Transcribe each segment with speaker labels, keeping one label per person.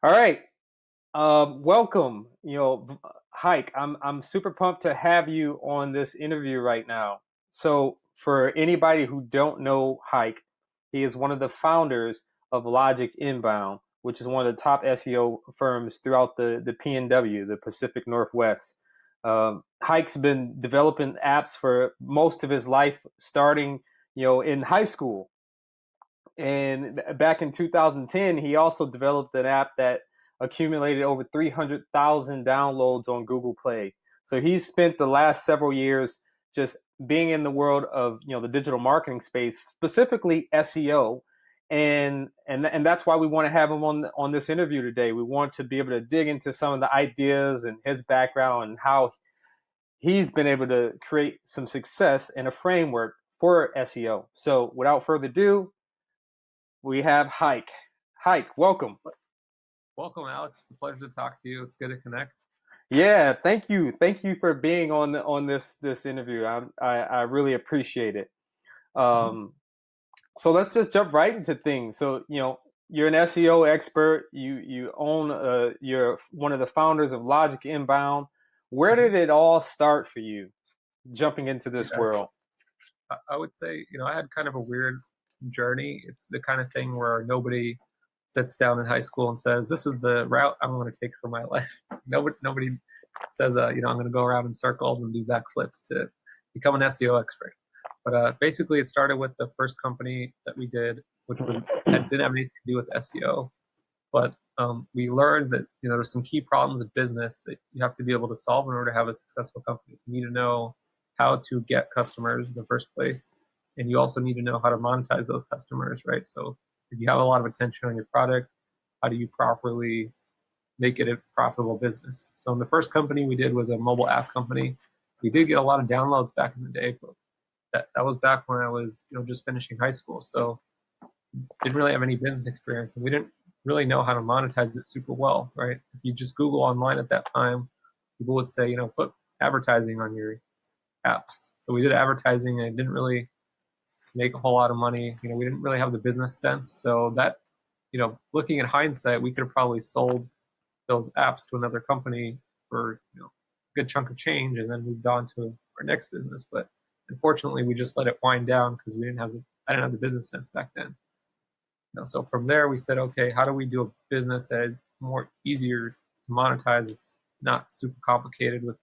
Speaker 1: All right. Welcome. Hike. I'm super pumped to have you on this interview right now. So, for anybody who don't know Hike, he is one of the founders of Logic Inbound, which is one of the top SEO firms throughout the PNW, the Pacific Northwest. Hike's been developing apps for most of his life, starting in high school. And back in 2010, he also developed an app that accumulated over 300,000 downloads on Google Play. So he's spent the last several years just being in the world of the digital marketing space, specifically SEO, and that's why we want to have him on this interview today. We want to be able to dig into some of the ideas and his background and how he's been able to create some success and a framework for SEO. So without further ado, we have Hayk. Hayk, welcome.
Speaker 2: Welcome, Alex. It's a pleasure to talk to you. It's good to connect.
Speaker 1: Yeah, thank you. Thank you for being on this interview. I really appreciate it. Um, so let's just jump right into things. So you're an SEO expert. You own you're one of the founders of Logic Inbound. Where did it all start for you, jumping into this
Speaker 2: Yeah,
Speaker 1: world?
Speaker 2: I would say, I had kind of a weird journey. It's the kind of thing where nobody sits down in high school and says, "This is the route I'm going to take for my life." Nobody says, "I'm going to go around in circles and do backflips to become an SEO expert." But basically, it started with the first company that we did, which didn't have anything to do with SEO. But we learned that there's some key problems in business that you have to be able to solve in order to have a successful company. You need to know how to get customers in the first place, and you also need to know how to monetize those customers, right? So if you have a lot of attention on your product, how do you properly make it a profitable business? So in the first company we did was a mobile app company. We did get a lot of downloads back in the day, but that was back when I was just finishing high school. So didn't really have any business experience, and we didn't really know how to monetize it super well, right? If you just Google online at that time, people would say, put advertising on your apps. So we did advertising, and it didn't really make a whole lot of money. We didn't really have the business sense. So that, looking at hindsight, we could have probably sold those apps to another company for a good chunk of change, and then moved on to our next business. But unfortunately, we just let it wind down because I didn't have the business sense back then. So from there, we said, okay, how do we do a business that is more easier to monetize? It's not super complicated with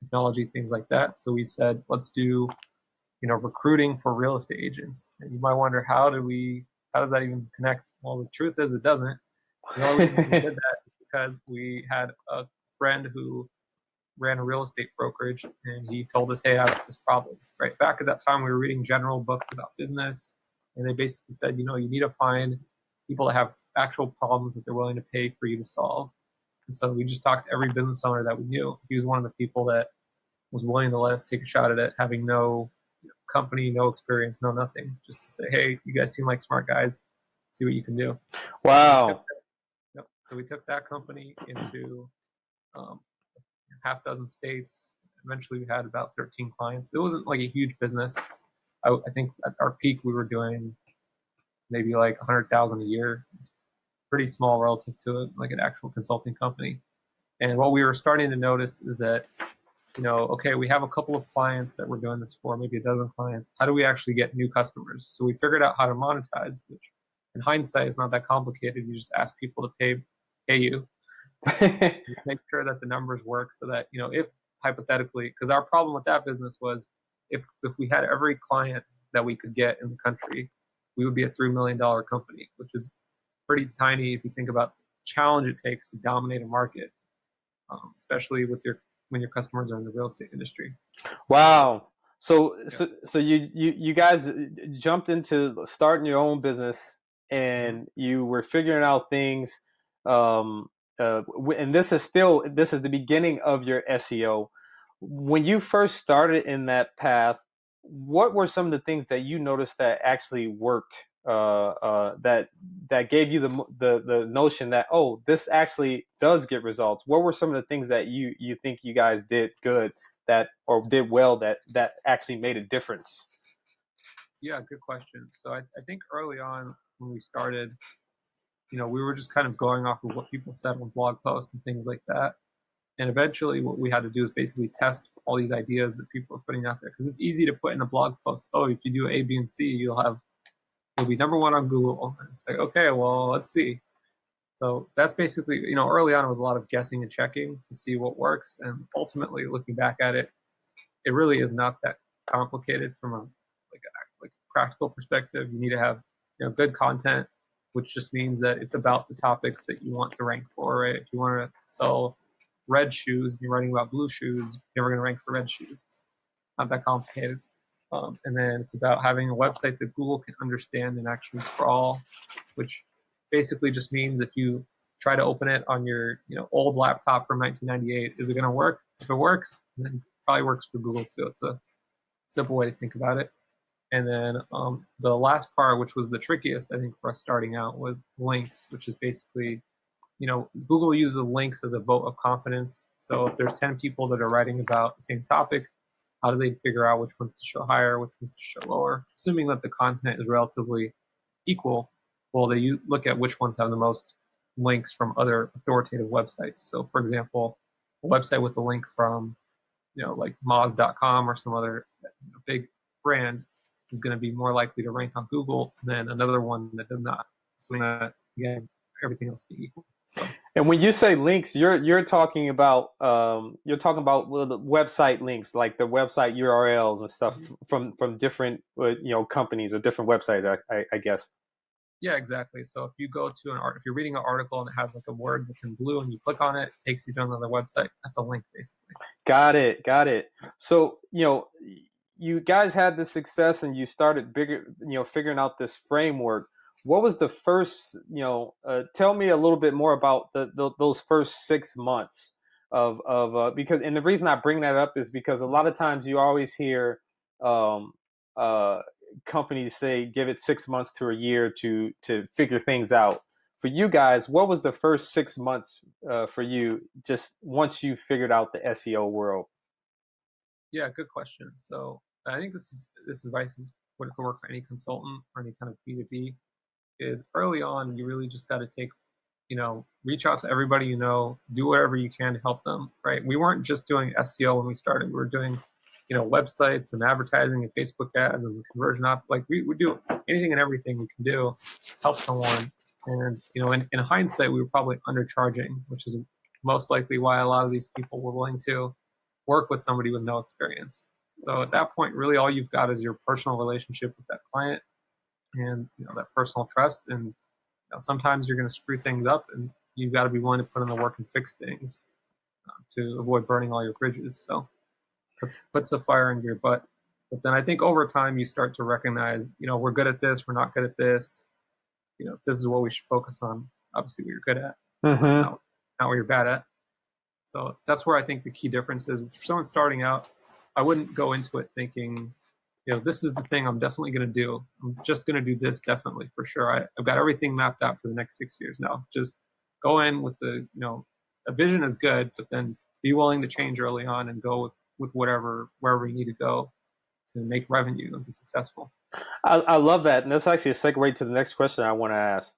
Speaker 2: technology, things like that. So we said, let's do, recruiting for real estate agents. And you might wonder, how does that even connect? Well, the truth is it doesn't. The only reason we did that is because we had a friend who ran a real estate brokerage, and he told us, hey, I have this problem, right? Back at that time, we were reading general books about business, and they basically said, you need to find people that have actual problems that they're willing to pay for you to solve. And so we just talked to every business owner that we knew. He was one of the people that was willing to let us take a shot at it, having no company, no experience, no nothing, just to say, hey, you guys seem like smart guys, see what you can do.
Speaker 1: Wow.
Speaker 2: So we took that company into half dozen states. Eventually, we had about 13 clients. It wasn't like a huge business. I think at our peak we were doing maybe like 100,000 a year. It's pretty small relative to like an actual consulting company. And what we were starting to notice is that, okay, we have a couple of clients that we're doing this for, maybe a dozen clients. How do we actually get new customers? So we figured out how to monetize, which in hindsight is not that complicated. You just ask people to pay you. Make sure that the numbers work so that, if hypothetically, because our problem with that business was if we had every client that we could get in the country, we would be a $3 million company, which is pretty tiny if you think about the challenge it takes to dominate a market, especially when your customers are in the real estate industry.
Speaker 1: Wow. So you guys jumped into starting your own business, and you were figuring out things. And this is the beginning of your SEO. When you first started in that path, what were some of the things that you noticed that actually worked? That gave you the notion that, oh, this actually does get results. What were some of the things that you think you guys did good or did well that actually made a difference?
Speaker 2: Yeah, good question. So I think early on when we started, we were just kind of going off of what people said on blog posts and things like that. And eventually, what we had to do is basically test all these ideas that people are putting out there, because it's easy to put in a blog post. Oh, if you do A, B, and C, you'll be number one on Google. And it's like, okay, well, let's see. So that's basically, early on it was a lot of guessing and checking to see what works. And ultimately, looking back at it, it really is not that complicated from a practical perspective. You need to have good content, which just means that it's about the topics that you want to rank for, right? If you want to sell red shoes and you're writing about blue shoes, you're never going to rank for red shoes. It's not that complicated. And then it's about having a website that Google can understand and actually crawl, which basically just means if you try to open it on your old laptop from 1998, is it going to work? If it works, then it probably works for Google too. It's a simple way to think about it. And then the last part, which was the trickiest, I think, for us starting out, was links, which is basically, Google uses links as a vote of confidence. So if there's 10 people that are writing about the same topic, how do they figure out which ones to show higher, which ones to show lower? Assuming that the content is relatively equal, well, they look at which ones have the most links from other authoritative websites. So, for example, a website with a link from, like Moz.com or some other big brand is going to be more likely to rank on Google than another one that does not. So that, again, everything else being equal. So.
Speaker 1: And when you say links, you're talking about the website links, like the website URLs and stuff from different companies or different websites, I guess.
Speaker 2: Yeah, exactly. So if you go to if you're reading an article and it has like a word that's in blue and you click on it, it takes you to another website. That's a link, basically.
Speaker 1: Got it. So you guys had this success and you started figuring out this framework. What was the first, tell me a little bit more about those first 6 months because, and the reason I bring that up is because a lot of times you always hear um, companies say give it 6 months to a year to figure things out. For you guys, what was the first 6 months for you just once you figured out the SEO world?
Speaker 2: Yeah, good question. So I think this advice would work for any consultant or any kind of B2B. Is early on, you really just got to reach out to everybody do whatever you can to help them, right? We weren't just doing SEO when we started. We were doing, websites and advertising and Facebook ads and conversion like we do anything and everything we can do to help someone. And, in hindsight, we were probably undercharging, which is most likely why a lot of these people were willing to work with somebody with no experience. So at that point, really all you've got is your personal relationship with that client and that personal trust. And sometimes you're going to screw things up, and you've got to be willing to put in the work and fix things to avoid burning all your bridges. So puts the fire into your butt. But then I think over time you start to recognize, we're good at this, we're not good at this. This is what we should focus on. Obviously, what you're good at, not what you're bad at. So that's where I think the key difference is. For someone starting out, I wouldn't go into it thinking, this is the thing I'm definitely going to do. I'm just going to do this definitely for sure. I've got everything mapped out for the next 6 years now. Just go in with a vision is good, but then be willing to change early on and go with wherever you need to go to make revenue and be successful.
Speaker 1: I love that. And that's actually a segue to the next question I want to ask.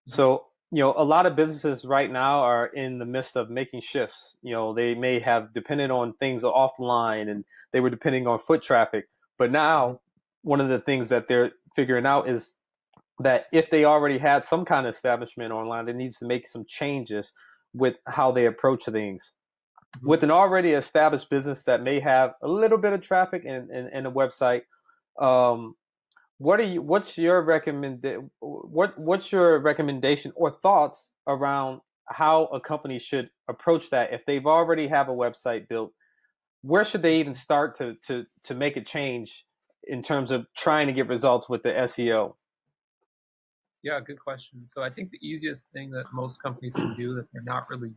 Speaker 1: So, a lot of businesses right now are in the midst of making shifts. They may have depended on things offline and they were depending on foot traffic. But now, one of the things that they're figuring out is that if they already had some kind of establishment online, it needs to make some changes with how they approach things. With an already established business that may have a little bit of traffic and a website, what's your recommendation or thoughts around how a company should approach that if they've already have a website built? Where should they even start to make a change in terms of trying to get results with the SEO?
Speaker 2: Yeah, good question. So I think the easiest thing that most companies can do that they're not really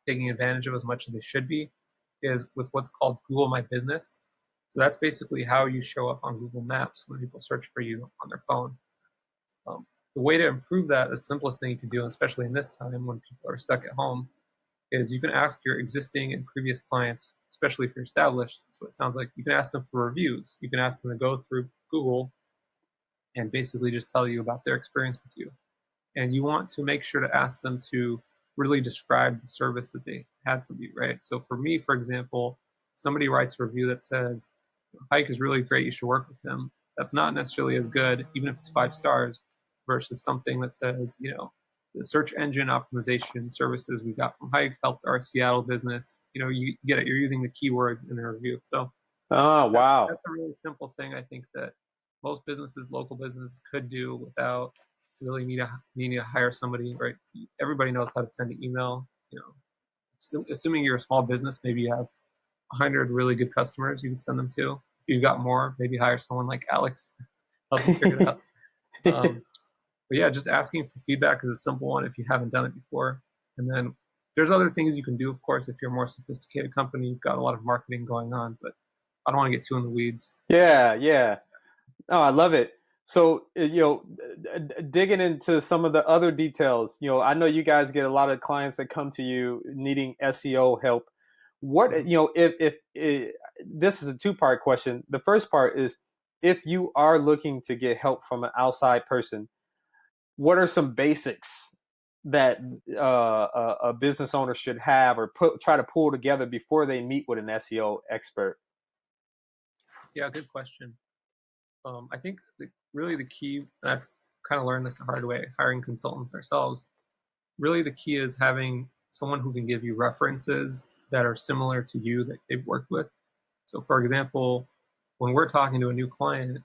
Speaker 2: taking advantage of as much as they should be is with what's called Google My Business. So that's basically how you show up on Google Maps when people search for you on their phone. The way to improve that, the simplest thing you can do, especially in this time when people are stuck at home, is you can ask your existing and previous clients, especially if you're established. So it sounds like you can ask them for reviews. You can ask them to go through Google and basically just tell you about their experience with you. and you want to make sure to ask them to really describe the service that they had from you, right? So for me, for example, somebody writes a review that says, Hayk is really great, you should work with him. That's not necessarily as good, even if it's 5 stars, versus something that says, the search engine optimization services we got from Hayk helped our Seattle business. You get it. You're using the keywords in the review. So
Speaker 1: Oh,
Speaker 2: that's
Speaker 1: wow.
Speaker 2: a really simple thing I think that most businesses, local business, could do without really needing to hire somebody. Right? Everybody knows how to send an email. Assuming you're a small business, maybe you have 100 really good customers you could send them to. If you've got more, maybe hire someone like Alex, help you figure it out. But yeah, just asking for feedback is a simple one if you haven't done it before. And then there's other things you can do, of course, if you're a more sophisticated company, you've got a lot of marketing going on, but I don't want to get too in the weeds.
Speaker 1: Yeah, yeah. Oh, I love it. So, digging into some of the other details, I know you guys get a lot of clients that come to you needing SEO help. What,
Speaker 2: Mhm.
Speaker 1: if this is a two-part question. The first part is if you are looking to get help from an outside person, what are some basics that a business owner should have or try to pull together before they meet with an SEO expert?
Speaker 2: Yeah, good question. I think really the key, and I've kind of learned this the hard way, hiring consultants ourselves, really the key is having someone who can give you references that are similar to you that they've worked with. So, for example, when we're talking to a new client,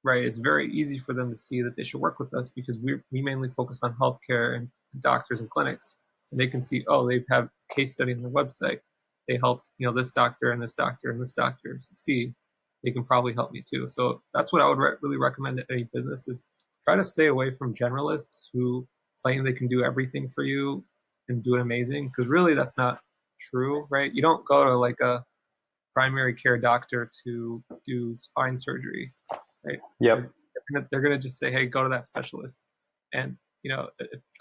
Speaker 2: right, it's very easy for them to see that they should work with us because we mainly focus on healthcare and doctors and clinics. And they can see, oh, they have a case study on their website. They helped, this doctor and this doctor and this doctor succeed. They can probably help me too. So that's what I would really recommend to any business is try to stay away from generalists who claim they can do everything for you and do it amazing. Because really, that's not true, right? You don't go to like a primary care doctor to do spine surgery, right?
Speaker 1: Yep.
Speaker 2: They're gonna just say, hey, go to that specialist. And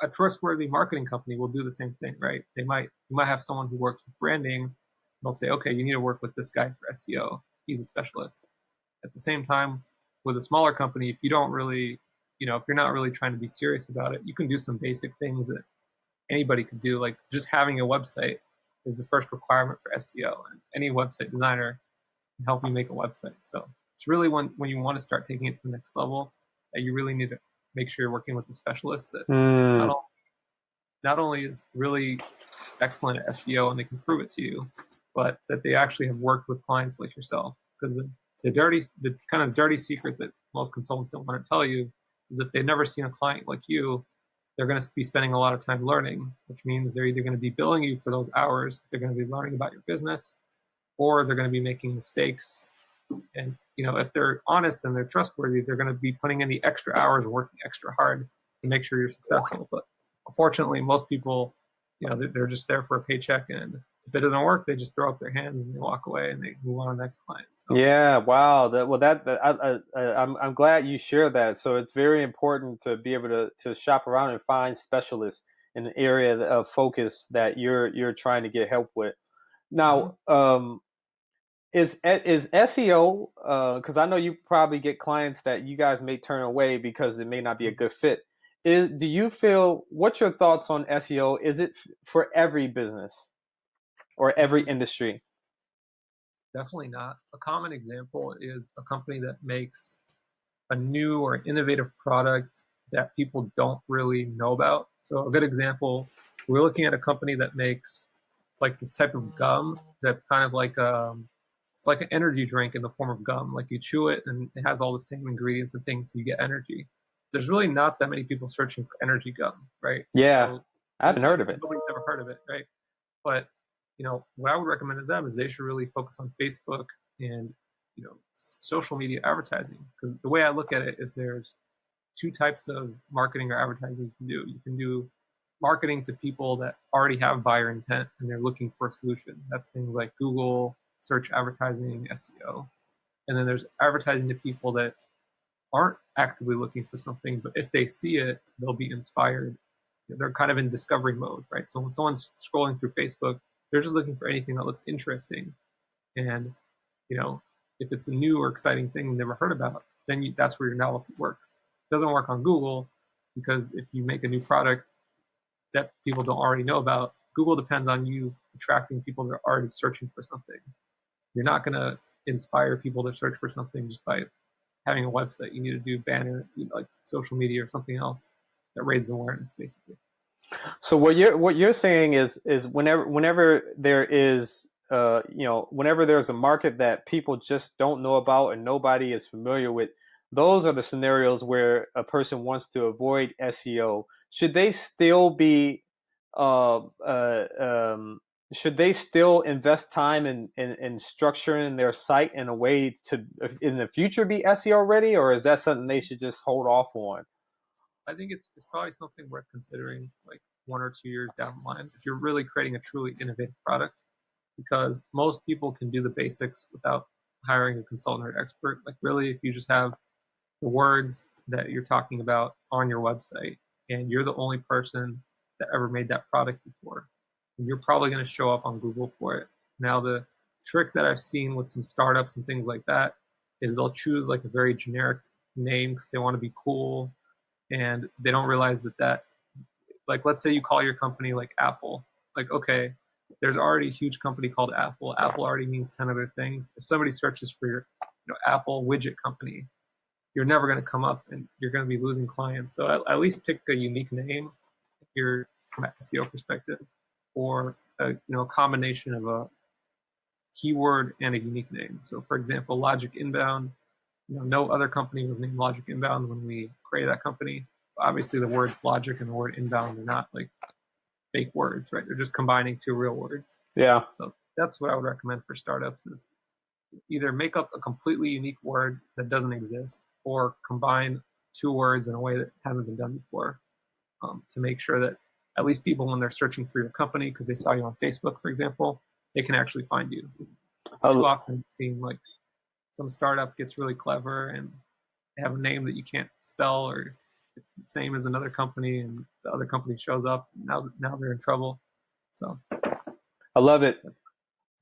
Speaker 2: a trustworthy marketing company will do the same thing, right? You might have someone who works with branding. They'll say, okay, you need to work with this guy for SEO. He's a specialist. At the same time, with a smaller company, if you don't really, if you're not really trying to be serious about it, you can do some basic things that anybody could do. Like just having a website is the first requirement for SEO, and any website designer can help you make a website. So it's really when you want to start taking it to the next level that you really need to make sure you're working with a specialist that not
Speaker 1: Mm,
Speaker 2: only, not only is really excellent at SEO and they can prove it to you, but that they actually have worked with clients like yourself. Because the kind of dirty secret that most consultants don't want to tell you is if they've never seen a client like you, they're going to be spending a lot of time learning, which means they're either going to be billing you for those hours, they're going to be learning about your business, or they're going to be making mistakes. And if they're honest and they're trustworthy, they're going to be putting in the extra hours, working extra hard to make sure you're successful. But unfortunately, most people, they're just there for a paycheck, and if it doesn't work, they just throw up their hands and they walk away and they move on to the next client. So
Speaker 1: yeah, wow. I'm glad you shared that. So it's very important to be able to shop around and find specialists in an area of focus that you're trying to get help with.
Speaker 2: mhm.
Speaker 1: Now, is SEO, because I know you probably get clients that you guys may turn away because it may not be a good fit. Do you feel, what's your thoughts on SEO? Is it for every business or every
Speaker 2: Mm,
Speaker 1: industry?
Speaker 2: definitely not. A common example is a company that makes a new or innovative product that people don't really know about. So a good example, we're looking at a company that makes like this type of gum that's kind of like it's like an energy drink in the form of gum. Like you chew it and it has all the same ingredients and things, so you get energy. There's really not that many people searching for energy gum, right?
Speaker 1: Yeah,
Speaker 2: So
Speaker 1: I haven't heard of it.
Speaker 2: nobody's ever heard of it, right? But what I would recommend to them is they should really focus on Facebook and social media advertising. Because the way I look at it is there's two types of marketing or advertising you can do. You can do marketing to people that already have buyer intent and they're looking for a solution. That's things like Google search advertising, SEO. And then there's advertising to people that aren't actively looking for something, but if they see it, they'll be inspired. They're kind of in discovery mode, right? So when someone's scrolling through Facebook, they're just looking for anything that looks interesting. And, you know, if it's a new or exciting thing they've never heard about, then that's where your novelty works. It doesn't work on Google because if you make a new product that people don't already know about, Google depends on you attracting people that are already searching for something. You're not going to inspire people to search for something just by having a website. You need to do banner, like social media or something else that raises awareness, basically.
Speaker 1: So what you're saying is whenever there is whenever there's a market that people just don't know about and nobody is familiar with, those are the scenarios where a person wants to avoid SEO. Should they still be uh, uh, um, should they still invest time in structuring their site in a way to in the future be SEO ready, or is that something they should just hold off on?
Speaker 2: I think it's probably something worth considering like 1 or 2 years down the line if you're really creating a truly innovative product, because most people can do the basics without hiring a consultant or expert. Like really, if you just have the words that you're talking about on your website and you're the only person that ever made that product before, and you're probably going to show up on Google for it. Now, the trick that I've seen with some startups and things like that is they'll choose like a very generic name because they want to be cool, and they don't realize that like let's say you call your company like Apple. Like, okay, there's already a huge company called Apple. Apple already means 10 other things. If somebody searches for your Apple widget company, you're never going to come up and you're going to be losing clients. So at least pick a unique name if you're from an SEO perspective, or a combination of a keyword and a unique name. So for example, Logic Inbound, no other company was named Logic Inbound when we created that company. Obviously the words logic and the word inbound are not like fake words, right? They're just combining two real words.
Speaker 1: Yeah.
Speaker 2: So that's what I would recommend for startups is either make up a completely unique word that doesn't exist or combine two words in a way that hasn't been done before, to make sure that at least people, when they're searching for your company because they saw you on Facebook, for example, they can actually find you. It's too often seen like some startup gets really clever and they have a name that you can't spell, or it's the same as another company and the other company shows up. Now they're in trouble. So
Speaker 1: I love it.
Speaker 2: that's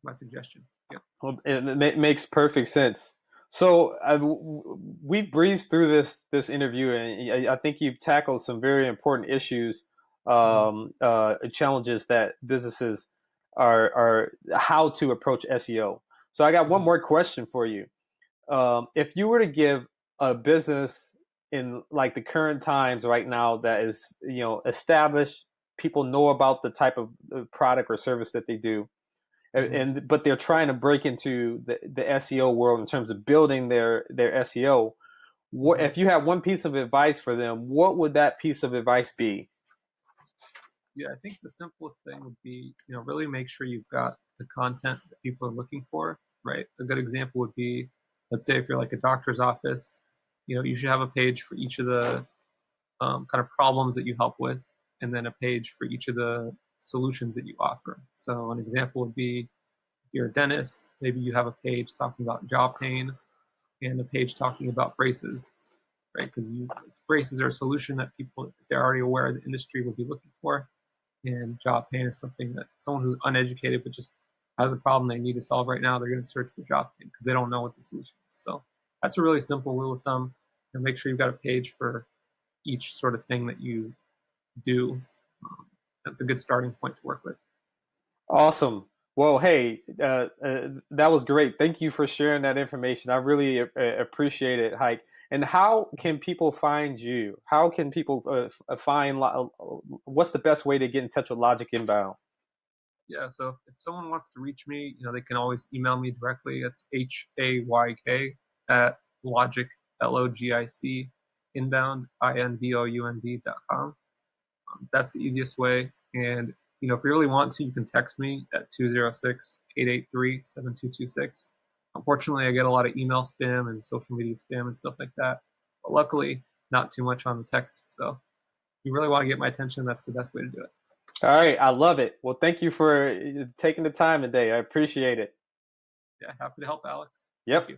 Speaker 2: my suggestion. Yeah.
Speaker 1: Well, it makes perfect sense. So we breezed through this interview, and I think you've tackled some very important issues, challenges that businesses are how to approach SEO. So I got one more question for you. If you were to give a business in like the current times right now that is established, people know about the type of product or service that they do, but they're trying to break into the SEO world in terms of building their SEO. What if you had one piece of advice for them? What would that piece of advice be?
Speaker 2: Yeah, I think the simplest thing would be, really make sure you've got the content that people are looking for, right? A good example would be, let's say if you're like a doctor's office, you should have a page for each of the kind of problems that you help with, and then a page for each of the solutions that you offer. So an example would be if you're a dentist, maybe you have a page talking about jaw pain and a page talking about braces, right? Because braces are a solution that people, if they're already aware of the industry, would be looking for. And jaw pain is something that someone who's uneducated but just has a problem they need to solve right now, they're going to search for jaw pain because they don't know what the solution is. So that's a really simple rule of thumb. And make sure you've got a page for each sort of thing that you do. That's a good starting point to work with.
Speaker 1: Awesome. Well, hey, that was great. Thank you for sharing that information. I really appreciate it, Hayk. And how can people find you? How can people find? What's the best way to get in touch with Logic Inbound?
Speaker 2: Yeah, so if someone wants to reach me, they can always email me directly. It's HAYK at logic, LOGIC, inbound, INBOUND.com. That's the easiest way. And, if you really want to, you can text me at 206-883-7226. Unfortunately, I get a lot of email spam and social media spam and stuff like that. But luckily, not too much on the text. So if you really want to get my attention, that's the best way to do it.
Speaker 1: All right, I love it. Well, thank you for taking the time today. I appreciate it.
Speaker 2: Yeah, happy to help, Alex.
Speaker 1: Yep.
Speaker 2: Thank you.